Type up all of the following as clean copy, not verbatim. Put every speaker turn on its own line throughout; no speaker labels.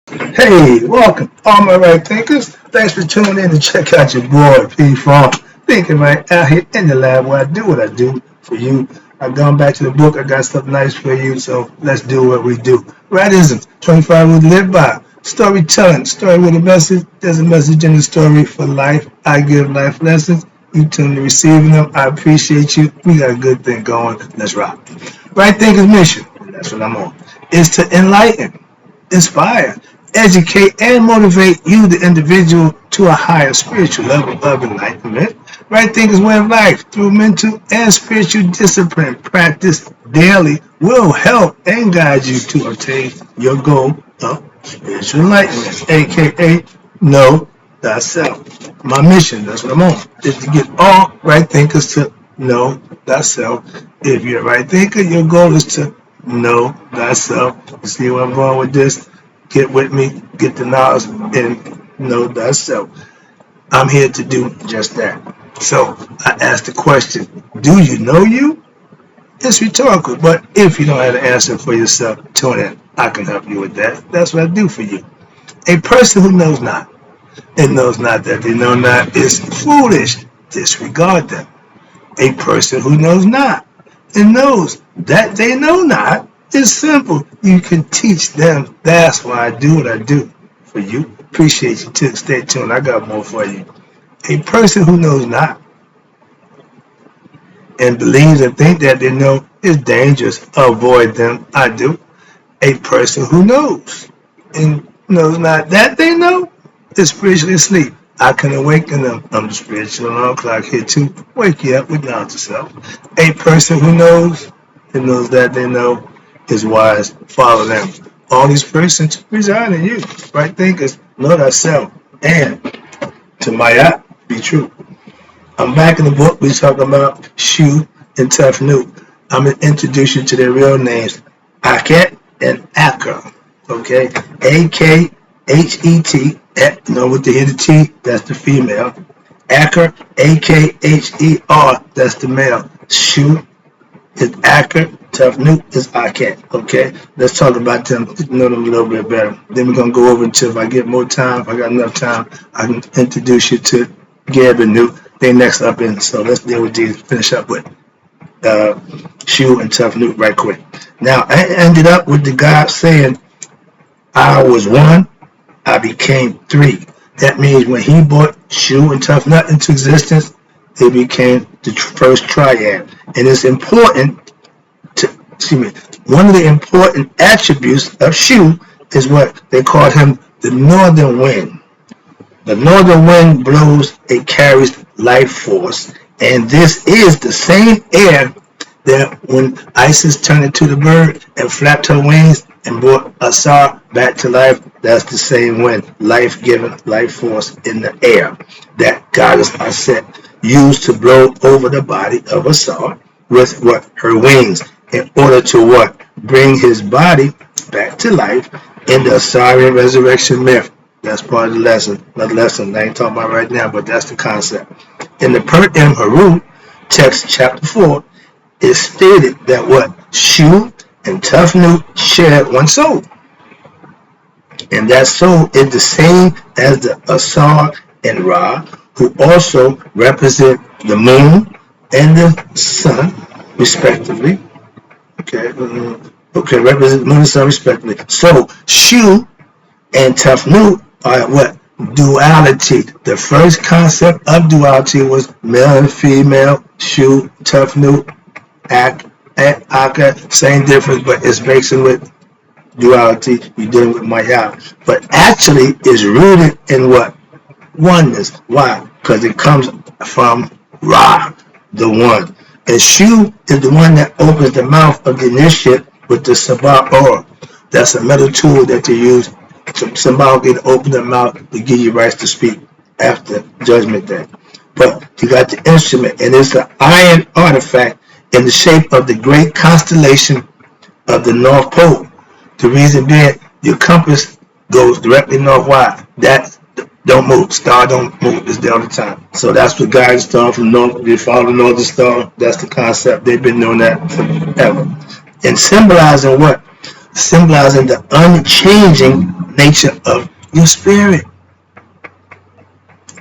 Hey, welcome, all my right thinkers. Thanks for tuning in to check out your boy P Funk. Thinking right out here in the lab where I do what I do for you. I've gone back to the book. I got stuff nice for you, so let's do what we do. Rightism, 25 rules to live by. Storytelling, story with a message. There's a message in the story for life. I give life lessons. You tune to receiving them. I appreciate you. We got a good thing going. Let's rock. Right thinkers mission, and that's what I'm on, is to enlighten, inspire, educate, and motivate you, the individual, to a higher spiritual level of enlightenment. Right thinkers way of life through mental and spiritual discipline practice daily will help and guide you to attain your goal of spiritual enlightenment, aka know thyself. My mission, that's what I'm on, is to get all right thinkers to know thyself. If you're a right thinker, your goal is to know thyself. You see where I'm going with this? Get with me, get the knowledge, and know thyself. I'm here to do just that. So I asked the question, do you know you? It's rhetorical, but if you don't have the answer for yourself, tune in. I can help you with that. That's what I do for you. A person who knows not, and knows not that they know not, is foolish. Disregard them. A person who knows not, and knows that they know not, is simple. You can teach them. That's why I do what I do for you. Appreciate you too. Stay tuned. I got more for you. A person who knows not and believes and think that they know is dangerous. Avoid them. I do. A person who knows and knows not that they know is spiritually asleep. I can awaken them. I'm the spiritual alarm clock here to wake you up with knowledge of self. A person who knows and knows that they know is wise. Follow them. All these persons reside in you. Right thinkers, know thyself. And to Maya, be true. I'm back in the book. We're talking about Shu and Tefnut. I'm going to introduce you to their real names, Akhet and Aker. Okay? A-K-H-E-T. No, with the hear the T, that's the female. Aker, A-K-H-E-R, that's the male. Shu is Aker, Tefnut is Akhet. Okay? Let's talk about them, know them a little bit better. Then we're going to go over until if I get more time, if I got enough time, I can introduce you to Gab and Newt. They next up in, so let's deal with these, finish up with Shu and Tefnut right quick. Now, I ended up with the God saying, I was one, I became three. That means when he brought Shu and Tefnut into existence, they became the first triad. And it's important to, one of the important attributes of Shu is what they called him the northern wind. The northern wind blows, it carries life force. And this is the same air that when Isis turned into the bird and flapped her wings and brought Asar back to life, that's the same wind, life-giving, life force in the air that goddess Aset used to blow over the body of Asar with what? Her wings, in order to what? Bring his body back to life in the Asarian resurrection myth. That's part of the lesson. Not lesson I ain't talking about right now, but that's the concept. In the Per Em Haru text chapter 4, it's stated that what? Shu and Tefnut shared one soul. And that soul is the same as the Asar and Ra, who also represent the moon and the sun, respectively. Okay, represent the moon and sun, respectively. So, Shu and Tefnut are what? Duality. The first concept of duality was male and female, Shu, Tefnut, Akhet, same difference, but it's mixing with duality. You're dealing with Maya. But actually, it's rooted in what? Oneness. Why? Because it comes from Ra, the one. And Shu is the one that opens the mouth of the initiate with the Sabah Or. That's a metal tool that they use. Somebody can open their mouth to give you rights to speak after Judgment Day. But you got the instrument, and it's an iron artifact in the shape of the great constellation of the North Pole. The reason being, your compass goes directly north. Why? That don't move. Star don't move. It's there all the time. So that's what guides the star from north. If you follow the northern star, that's the concept. They've been doing that forever. And symbolizing what? symbolizing the unchanging nature of your spirit.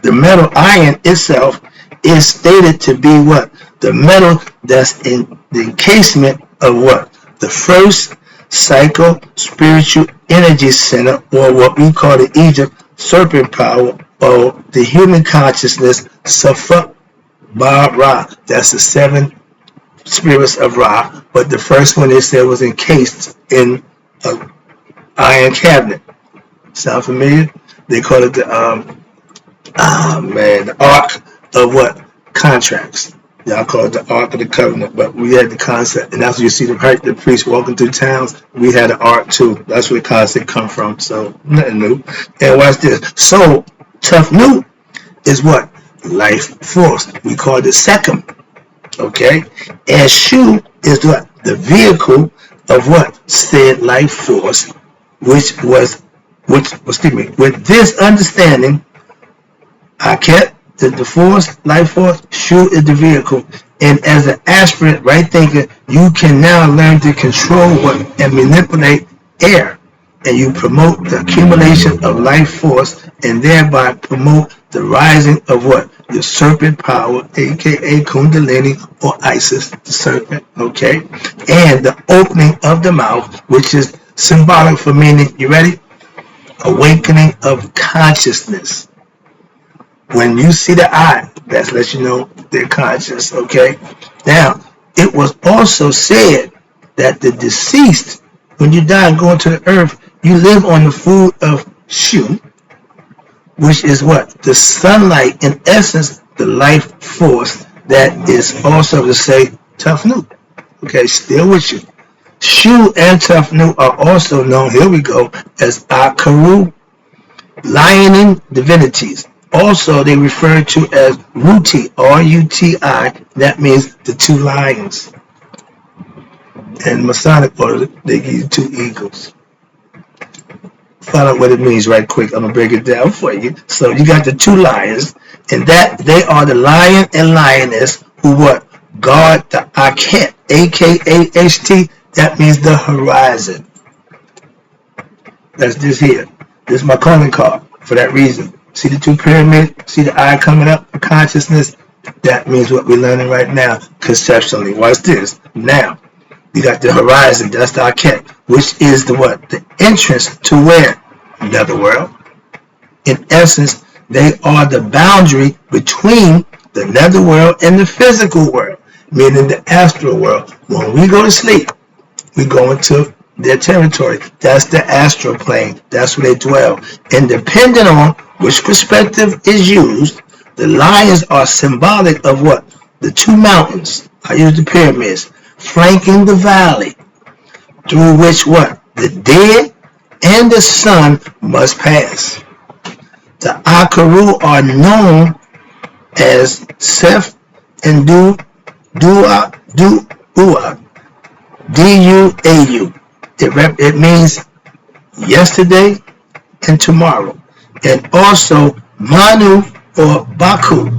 The metal iron itself is stated to be what? The metal that's in the encasement of what? The first psycho-spiritual energy center, or what we call the Egypt serpent power, or the human consciousness, Safak Ba Ra. That's the 7 spirits of Ra, but the first one they said was encased in an iron cabinet. Sound familiar? They call it the the Ark of what? Contracts. Y'all call it the Ark of the Covenant, but we had the concept, and that's where you see the priest walking through towns. We had an Ark too. That's where the concept come from. So nothing new. And watch this. So Tefnut is what? Life force. We call it second. Okay? And Shu is what? The vehicle of what? Said life force, with this understanding, Akhet is the force, life force, Shu is the vehicle. And as an aspirant, right thinker, you can now learn to control what and manipulate air. And you promote the accumulation of life force and thereby promote the rising of what? Your serpent power, aka Kundalini or Isis, the serpent, okay? And the opening of the mouth, which is symbolic for meaning, you ready? Awakening of consciousness. When you see the eye, that lets you know they're conscious, okay? Now, it was also said that the deceased, when you die and go into the earth, you live on the food of Shu, which is what? The sunlight, in essence, the life force that is also to say Tefnut. Okay, still with you. Shu and Tefnut are also known, here we go, as Akaru, lioning divinities. Also, they refer to as Ruti, R-U-T-I, that means the 2 lions. And Masonic order, they give you 2 eagles. Find out what it means right quick. I'm going to break it down for you. So you got the 2 lions, and that they are the lion and lioness who what? Guard the Akhet, A-K-A-H-T, that means the horizon. That's this here. This is my calling card for that reason. See the 2 pyramids? See the eye coming up for consciousness? That means what we're learning right now conceptually. Watch this. Now, you got the horizon. That's the Akhet, which is the what? The entrance to where? Netherworld. In essence, they are the boundary between the netherworld and the physical world, meaning the astral world. When we go to sleep, we go into their territory. That's the astral plane. That's where they dwell. And depending on which perspective is used, the lions are symbolic of what? The 2 mountains. I use the pyramids. Flanking the valley. Through which what? The dead and the sun must pass. The Akaru are known as Seth and Dua, D-U-A-U. It means yesterday and tomorrow. And also Manu or Baku,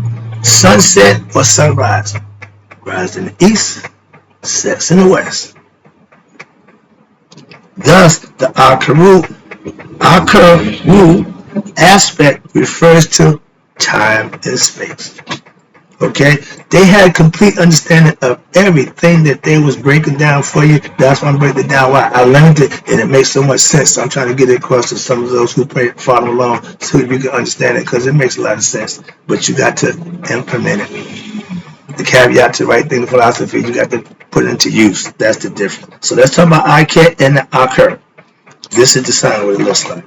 sunset or sunrise. Rise in the east, sets in the west. Thus, the Akaru aspect refers to time and space. Okay, they had complete understanding of everything that they was breaking down for you. That's why I'm breaking it down. Why I learned it, and it makes so much sense. So I'm trying to get it across to some of those who follow along, so you can understand it, because it makes a lot of sense. But you got to implement it. The caveat to right thing, the philosophy, you got to put it into use. That's the difference. So let's talk about Akhet and the Aker. This is the sign of what it looks like.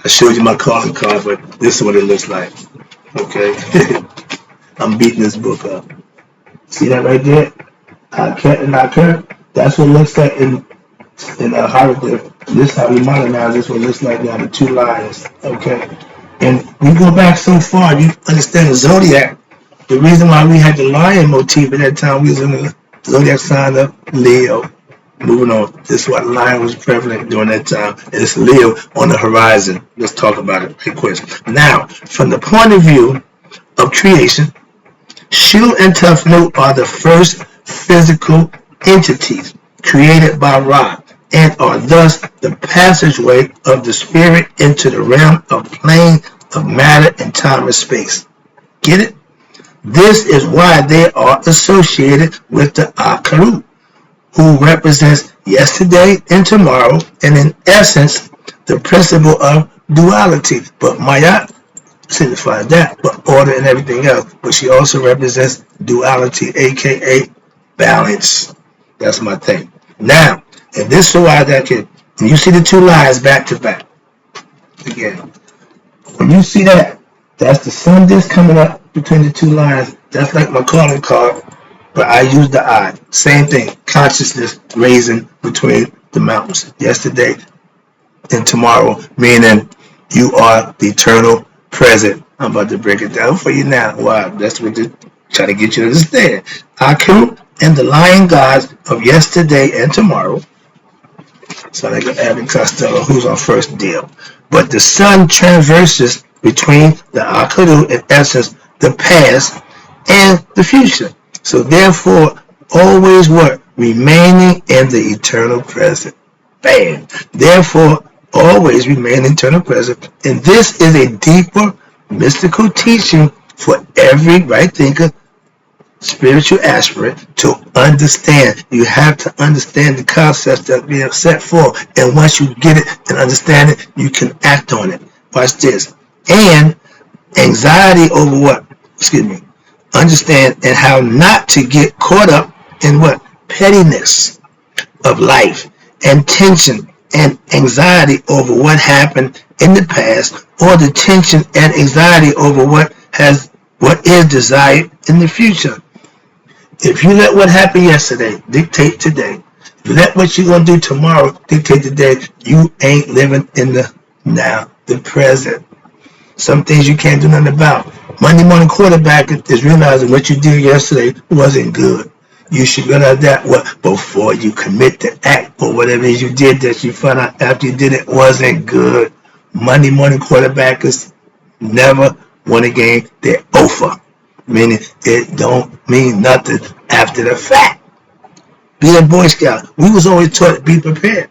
I showed you my calling card, but this is what it looks like. Okay. I'm beating this book up. See that right there? Akhet and Aker. That's what it looks like in a hieroglyph. This is how we modernize this. What it looks like now, the 2 lions. Okay. And we go back so far, you understand the zodiac. The reason why we had the lion motif at that time, we was in the zodiac sign of Leo. Moving on. This is why the lion was prevalent during that time. And it's Leo on the horizon. Let's talk about it right quick. Now, from the point of view of creation, Shu and Tefnut are the first physical entities created by Ra. and are thus the passageway of the spirit into the realm of plane of matter and time and space. Get it? This is why they are associated with the Akher, who represents yesterday and tomorrow, and in essence, the principle of duality. But Maya signifies that, but order and everything else. But she also represents duality, aka balance. That's my thing. Now, and this is why that kid, when you see the two lines back to back, again, when you see that, that's the sun disk coming up between the two lines. That's like my calling card, but I use the eye. Same thing, consciousness raising between the mountains. Yesterday and tomorrow, meaning you are the eternal present. I'm about to break it down for you now. Wow, that's what they're trying to get you to understand. Akhet and the lion gods of yesterday and tomorrow. So like Abbott Costello, who's on first deal. But the sun traverses between the Akhet, in essence, the past and the future. So therefore, always what? Remaining in the eternal present. Bam. Therefore, always remain eternal present. And this is a deeper mystical teaching for every right thinker, spiritual aspirant to understand. You have to understand the concepts that are being set forth. And once you get it and understand it, you can act on it. Watch this. And anxiety over what? Understand and how not to get caught up in what? Pettiness of life and tension and anxiety over what happened in the past, or the tension and anxiety over what is desired in the future. If you let what happened yesterday dictate today, if you let what you're going to do tomorrow dictate today, you ain't living in the now, the present. Some things you can't do nothing about. Monday morning quarterback is realizing what you did yesterday wasn't good. You should realize that before you commit the act or whatever it is you did that you found out after you did it wasn't good. Monday morning quarterbackers never won a game. They're over. Meaning it don't mean nothing after the fact. Being a Boy Scout, we was always taught to be prepared.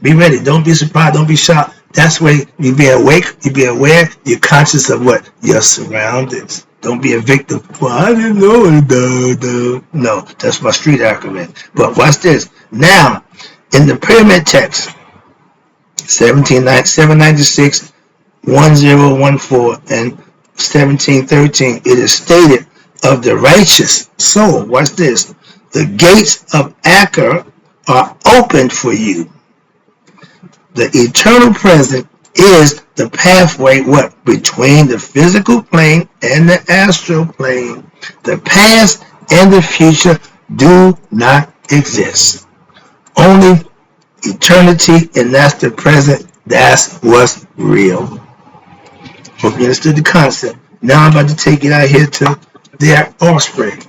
Be ready. Don't be surprised. Don't be shocked. That's where you be awake, you be aware, you're conscious of what? Your surroundings. Don't be a victim. Well, I didn't know it. No, that's my street acronym. But watch this. Now, in the pyramid text, 796, 1014, and 1713, it is stated of the righteous soul. Watch this. The gates of Aker are opened for you. The eternal present is the pathway, between the physical plane and the astral plane. The past and the future do not exist. Only eternity, and that's the present. That's what's real. Hope you understood the concept. Now I'm about to take it out here to their offspring.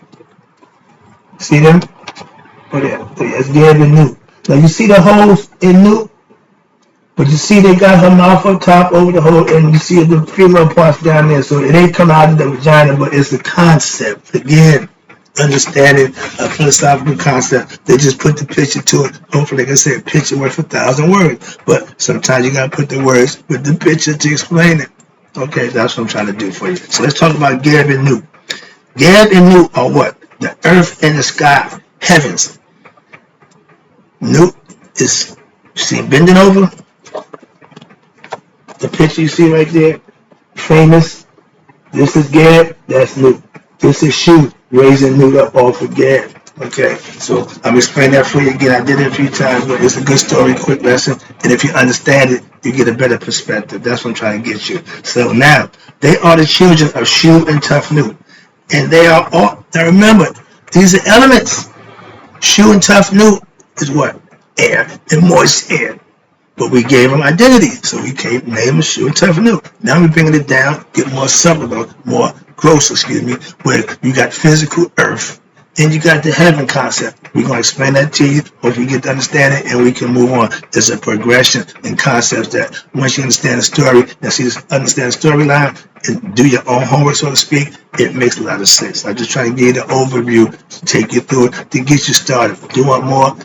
See them? Oh yeah, it's Gab and Newt. Now you see the holes in Newt? But you see they got her mouth up top over the hole, and you see the female parts down there. So it ain't come out of the vagina, but it's a concept. Again, understanding a philosophical concept. They just put the picture to it. Hopefully, like I said, picture worth 1,000 words. But sometimes you got to put the words with the picture to explain it. Okay, that's what I'm trying to do for you. So let's talk about Gab and Newt. Gab and Newt are what? The earth and the sky, heavens. Newt is, see, bending over. The picture you see right there, famous. This is Gab, that's Newt. This is Shu, raising Newt up off of Gab. Okay, so I'm explaining that for you again. I did it a few times, but it's a good story, quick lesson. And if you understand it, you get a better perspective. That's what I'm trying to get you. So now, they are the children of Shu and Tefnut. And they are all, now remember, these are elements. Shu and Tefnut is what? Air and moist air. But we gave them identity, so we named them Shu and Tefnut. Now we're bringing it down, get more subtle, more gross, where you got physical earth, and you got the heaven concept. We're going to explain that to you, hope you get to understand it, and we can move on. There's a progression in concepts that once you understand the story, understand the storyline, and do your own homework, so to speak, it makes a lot of sense. I'm just trying to give you the overview, to take you through it, to get you started. Do you want more?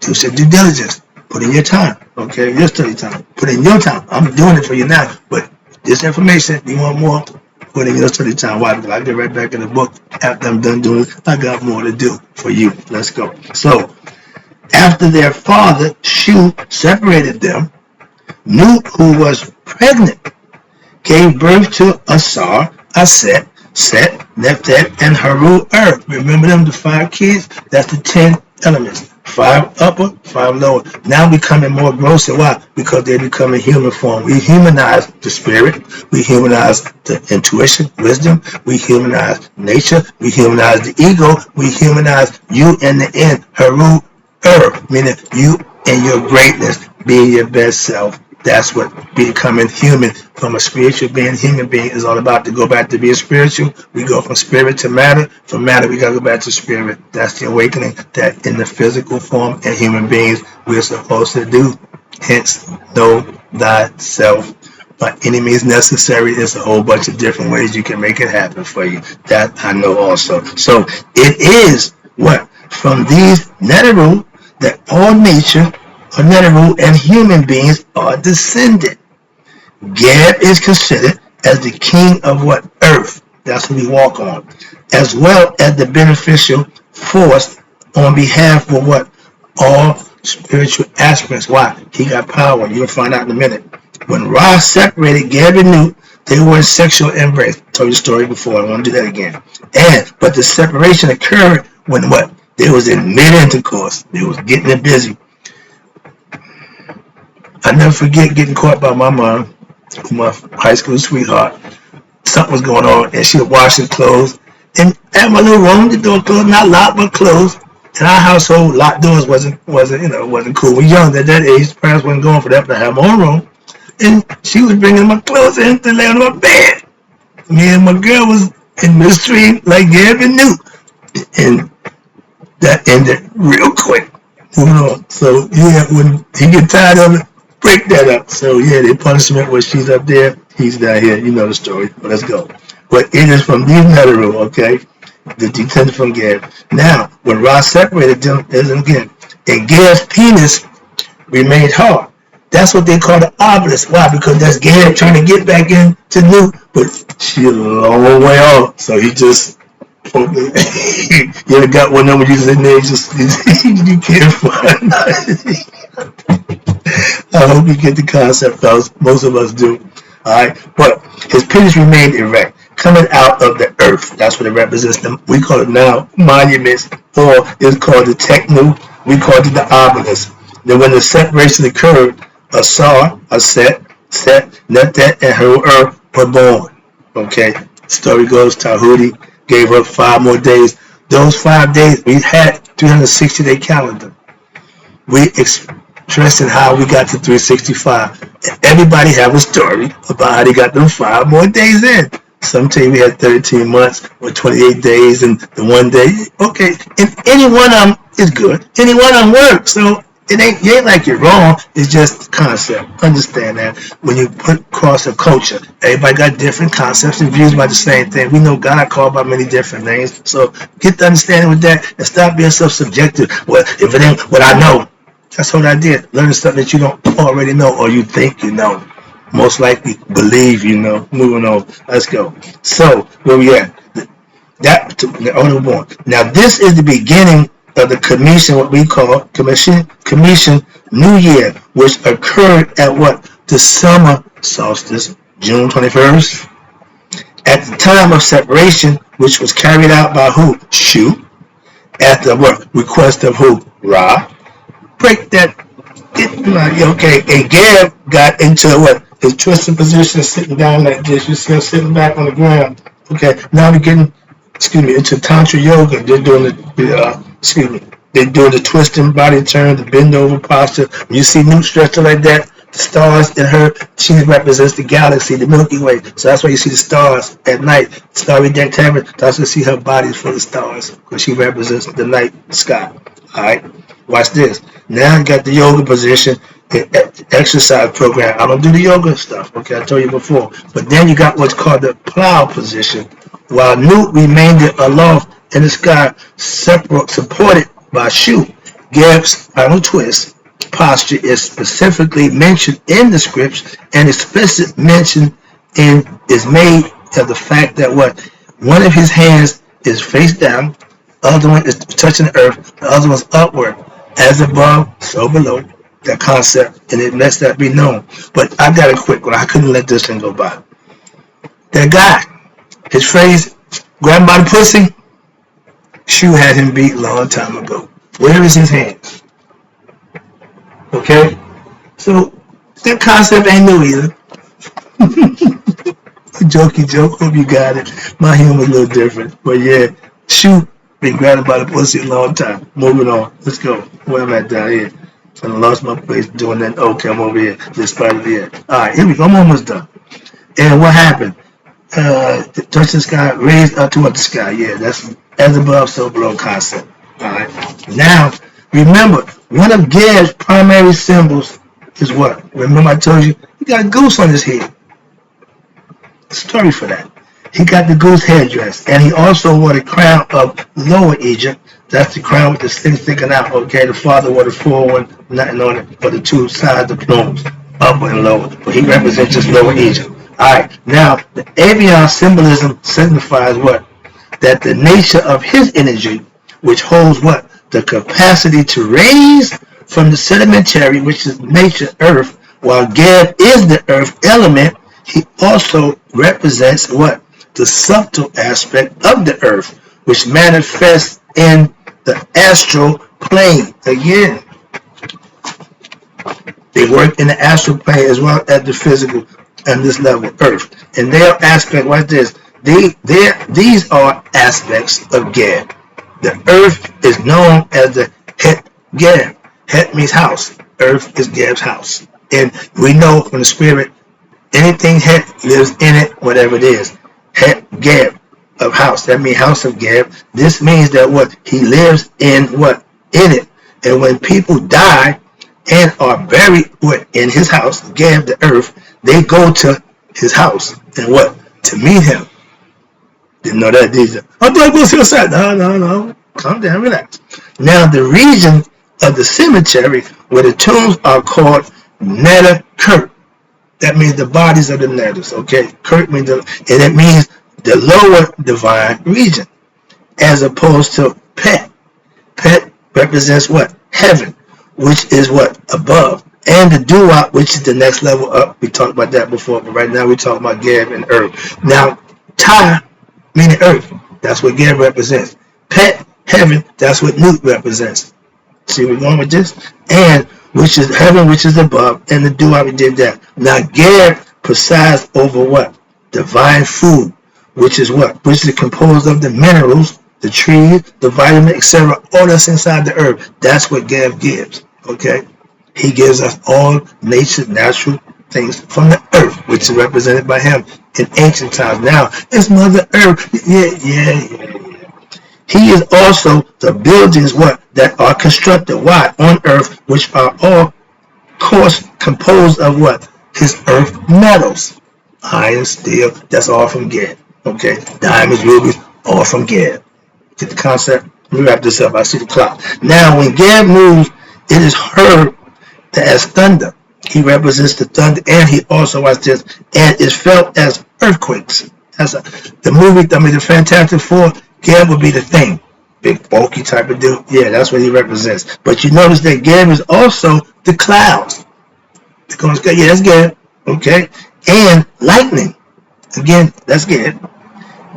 Do some due diligence. Put in your time, okay? Your study time. Put in your time. I'm doing it for you now, but this information, you want more? Put in your study time. Why? Because I get right back in the book after I'm done doing it. I got more to do for you. Let's go. So, after their father, Shu, separated them, Nut, who was pregnant, gave birth to Asar, Aset, Set, Nephet, and Haru. Remember them, the 5 kids? That's the 10 elements. 5 upper, 5 lower. Now becoming more grosser. Why? Because they become in human form. We humanize the spirit. We humanize the intuition, wisdom. We humanize nature. We humanize the ego. We humanize you in the end. Haru, meaning you and your greatness, being your best self. That's what becoming human from a spiritual being. Human being is all about to go back to being spiritual. We go from spirit to matter. From matter, we got to go back to spirit. That's the awakening that in the physical form and human beings we're supposed to do. Hence, know thyself. By any means necessary, there's a whole bunch of different ways you can make it happen for you. That I know also. So it is what? From these Neteru that all nature, or Neteru, and human beings are descended. Geb is considered as the king of what? Earth. That's what we walk on. As well as the beneficial force on behalf of what? All spiritual aspects. Why? He got power. You'll find out in a minute. When Ra separated Geb and Nut, they were in sexual embrace. I told you the story before. I want to do that again. But the separation occurred when what? They was in mid-intercourse. They was getting it busy. I never forget getting caught by my mom, my high school sweetheart. Something was going on, and she was washing clothes. And at my little room, the door closed, not locked, but closed. In our household, locked doors wasn't cool. We young at that age. Parents wasn't going for that, but I had my own room. And she was bringing my clothes in to lay on my bed. Me and my girl was in the street like Gab and Newt. And that ended real quick. Moving on. So, yeah, when he get tired of it, break that up. So, yeah, the punishment was she's up there, he's down here. You know the story. But let's go. But it is from these Neteru, okay? The descendant from Gab. Now, when Ra separated them, again, and Gab's penis remained hard. That's what they call the obelisk. Why? Because that's Gab trying to get back into Newt, but she's a long way off. So he just you ever got one of them you in there, just you can't find I hope you get the concept, fellas. Most of us do. Alright? But his penis remained erect, coming out of the earth. That's what it represents. We call it now monuments, or it's called the Tefnut. We call it the obelisk. Then when the separation occurred, Asar, Aset, Set, Nephet, and Haru were born. Okay? The story goes, Tahuti gave up 5 more days. Those 5 days, we had 360-day calendar. We expressed how we got to 365. And everybody have a story about how they got them 5 more days in. Some tell you we had 13 months or 28 days and the 1 day. Okay, and any one of them is good. Any one of them works. So it ain't like you're wrong. It's just concept. Understand that when you put across a culture, everybody got different concepts and views about the same thing. We know God called by many different names. So get the understanding with that and stop being so subjective. Well, if it ain't what I know, that's what I did. Learn stuff that you don't already know or you think you know. Most likely believe you know. Moving on. Let's go. So where we at? That the owner born. Now this is the beginning of the commission, what we call commission New Year, which occurred at what? The summer solstice, June 21st. At the time of separation, which was carried out by who? Shu. At the what? Request of who? Ra. Break that. Okay, and Gab got into what? His twisted position, sitting down like this. You see him sitting back on the ground. Okay, now we're getting, into Tantra Yoga. They're doing they're doing the twisting body turn, the bend over posture. When you see Newt stretched like that, the stars in her, she represents the galaxy, the Milky Way. So that's why you see the stars at night. Starry decked heaven. That's why you see her body full of stars, because she represents the night sky. Alright? Watch this. Now you got the yoga position, the exercise program. I don't do the yoga stuff, okay? I told you before. But then you got what's called the plow position. While Newt remained aloft in the sky, supported by Shu, Gab's final twist, posture is specifically mentioned in the scripts, and explicit mention is made of the fact that what one of his hands is face down, the other one is touching the earth, the other one's upward, as above, so below. That concept, and it lets that be known. But I got a quick one. I couldn't let this thing go by. That guy, his phrase, grab him by the pussy, Shu had him beat a long time ago. Where is his hands? Okay? So, that concept ain't new either. Jokey joke, hope you got it. My humor is a little different. But yeah, Shu been grabbed by the pussy a long time. Moving on. Let's go. Where am I down here? I lost my place doing that. Okay, I'm over here. Despite it here. Alright, here we go. I'm almost done. And what happened? Touch the sky, raised up toward the sky. Yeah, that's as above, so below concept. Alright. Now, remember, one of Geb's primary symbols is what? Remember I told you? He got a goose on his head. Story for that. He got the goose headdress, and he also wore the crown of Lower Egypt. That's the crown with the thing sticking out. Okay, the father wore the full one, nothing on it, but the two sides, the plumes, upper and lower. But he represents just Lower Egypt. All right. Now, the avian symbolism signifies what? That the nature of his energy, which holds what? The capacity to raise from the sedimentary, which is nature, earth, while Geb is the earth element, he also represents what? The subtle aspect of the earth, which manifests in the astral plane. Again, they work in the astral plane as well as the physical and this level, earth. And their aspect, watch this, these are aspects of Geb. The earth is known as the Het Geb. Het means house. Earth is Geb's house. And we know from the spirit, anything Het lives in it, whatever it is. Het Geb of house. That means house of Geb. This means that what? He lives in what? In it. And when people die and are buried in his house, Geb, the earth, they go to his house. And what? To meet him. Didn't know that, did you? I'm going to go suicide. No. Calm down, relax. Now, the region of the cemetery where the tombs are called Netta Kurt. That means the bodies of the netters, okay? Kurt means, and it means the lower divine region, as opposed to Pet. Pet represents what? Heaven, which is what? Above. And the Duat, which is the next level up. We talked about that before, but right now we're talking about Geb and earth. Now, Ta, meaning earth, that's what Geb represents. Pet, heaven, that's what Nut represents. See where we're going with this? And which is heaven, which is above, and the Duat, we did that. Now, Geb presides over what? Divine food, which is what? Which is composed of the minerals, the trees, the vitamin, etc. All that's inside the earth. That's what Geb gives. Okay? He gives us all nature's natural things from the earth, which is represented by him in ancient times. Now, it's Mother Earth. Yeah. He is also the buildings what that are constructed. Why? On earth, which are all course composed of what? His earth metals. Iron, steel, that's all from Geb. Okay? Diamonds, rubies, all from Geb. Get the concept? Let me wrap this up. I see the clock. Now, when Geb moves, it is heard as thunder. He represents the thunder, and he also, watch this, and is felt as earthquakes. That's the movie, the Fantastic Four, Geb would be the thing. Big, bulky type of dude. Yeah, that's what he represents. But you notice that Geb is also the clouds. Yeah, that's Geb. Okay? And lightning. Again, that's Geb.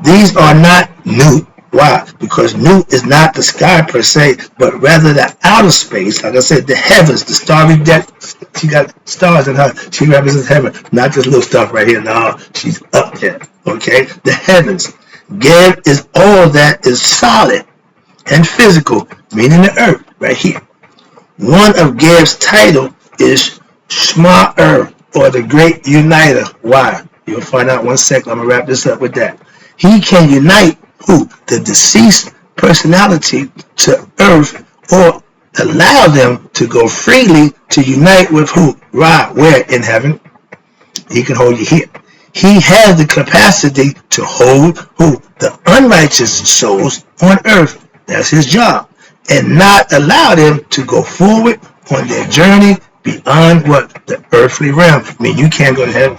These are not Nut. Why? Because Nut is not the sky per se, but rather the outer space. Like I said, the heavens, the starry deck. She got stars in her. She represents heaven. Not this little stuff right here. No, she's up there. Okay? The heavens. Geb is all that is solid and physical, meaning the earth, right here. One of Geb's title is Shma'er, or the Great Uniter. Why? You'll find out one second. I'm going to wrap this up with that. He can unite who? The deceased personality to earth, or allow them to go freely to unite with who? Ra, where? In heaven. He can hold you here. He has the capacity to hold who? The unrighteous souls on earth. That's his job. And not allow them to go forward on their journey beyond what? The earthly realm. I mean, you can't go to heaven.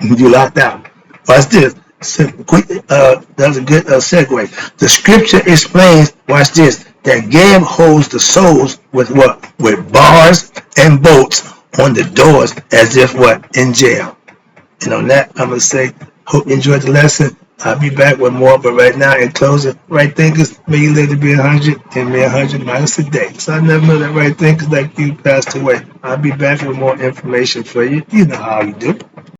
You locked out. Watch this. That was a good segue. The scripture explains, watch this, that Gab holds the souls with what? With bars and bolts on the doors as if what? In jail. And on that, I'm going to say, hope you enjoyed the lesson. I'll be back with more, but right now, in closing, right thinkers, may you live to be 100, and may 100 minus a day. So I never know that right thinkers like you passed away. I'll be back with more information for you. You know how you do.